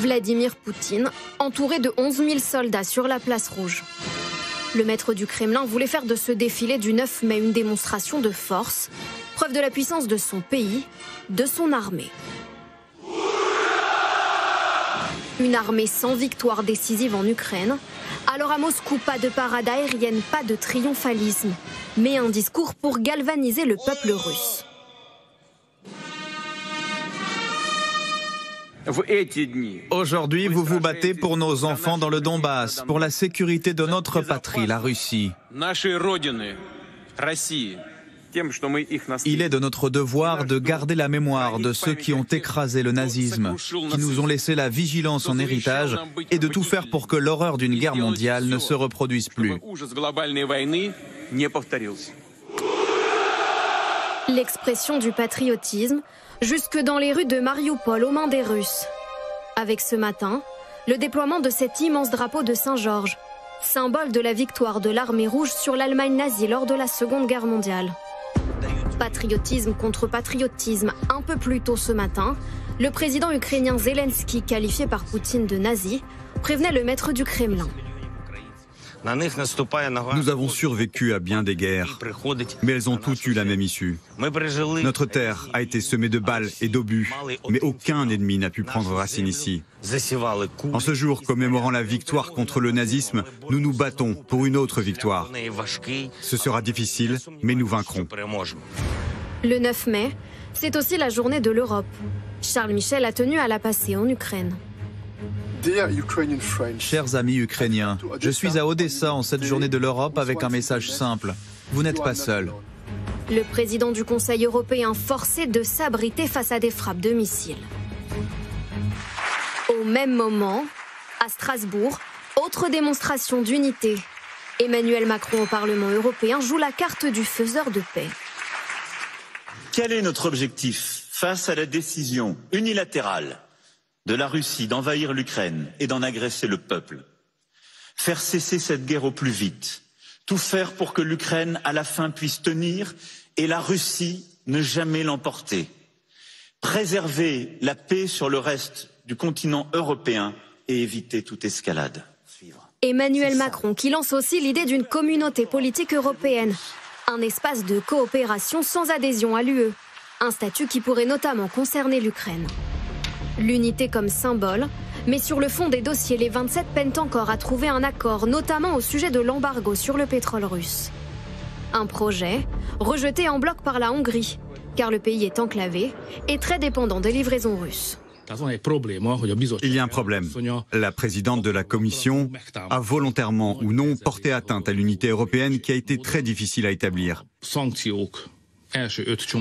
Vladimir Poutine, entouré de 11 000 soldats sur la place rouge. Le maître du Kremlin voulait faire de ce défilé du 9 mai une démonstration de force, preuve de la puissance de son pays, de son armée. Une armée sans victoire décisive en Ukraine. Alors à Moscou, pas de parade aérienne, pas de triomphalisme, mais un discours pour galvaniser le peuple russe. Aujourd'hui, vous vous battez pour nos enfants dans le Donbass, pour la sécurité de notre patrie, la Russie. Il est de notre devoir de garder la mémoire de ceux qui ont écrasé le nazisme, qui nous ont laissé la vigilance en héritage et de tout faire pour que l'horreur d'une guerre mondiale ne se reproduise plus. L'expression du patriotisme, jusque dans les rues de Mariupol aux mains des Russes. Avec ce matin, le déploiement de cet immense drapeau de Saint-Georges, symbole de la victoire de l'armée rouge sur l'Allemagne nazie lors de la Seconde Guerre mondiale. Patriotisme contre patriotisme, un peu plus tôt ce matin, le président ukrainien Zelensky, qualifié par Poutine de nazi, prévenait le maître du Kremlin. Nous avons survécu à bien des guerres, mais elles ont toutes eu la même issue. Notre terre a été semée de balles et d'obus, mais aucun ennemi n'a pu prendre racine ici. En ce jour commémorant la victoire contre le nazisme, nous nous battons pour une autre victoire. Ce sera difficile, mais nous vaincrons. Le 9 mai, c'est aussi la journée de l'Europe. Charles Michel a tenu à la passer en Ukraine. Chers amis ukrainiens, je suis à Odessa en cette journée de l'Europe avec un message simple. Vous n'êtes pas seuls. Le président du Conseil européen forcé de s'abriter face à des frappes de missiles. Au même moment, à Strasbourg, autre démonstration d'unité. Emmanuel Macron au Parlement européen joue la carte du faiseur de paix. Quel est notre objectif face à la décision unilatérale de la Russie d'envahir l'Ukraine et d'en agresser le peuple? Faire cesser cette guerre au plus vite. Tout faire pour que l'Ukraine, à la fin, puisse tenir et la Russie ne jamais l'emporter. Préserver la paix sur le reste du continent européen et éviter toute escalade. Emmanuel Macron qui lance aussi l'idée d'une communauté politique européenne. Un espace de coopération sans adhésion à l'UE. Un statut qui pourrait notamment concerner l'Ukraine. L'unité comme symbole, mais sur le fond des dossiers, les 27 peinent encore à trouver un accord, notamment au sujet de l'embargo sur le pétrole russe. Un projet rejeté en bloc par la Hongrie, car le pays est enclavé et très dépendant des livraisons russes. Il y a un problème. La présidente de la Commission a volontairement ou non porté atteinte à l'unité européenne qui a été très difficile à établir.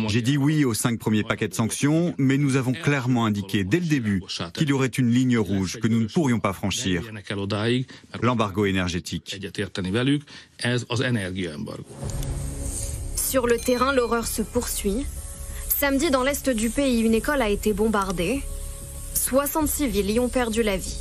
J'ai dit oui aux 5 premiers paquets de sanctions, mais nous avons clairement indiqué dès le début qu'il y aurait une ligne rouge que nous ne pourrions pas franchir, l'embargo énergétique. Sur le terrain, l'horreur se poursuit. Samedi, dans l'est du pays, une école a été bombardée. 60 civils y ont perdu la vie.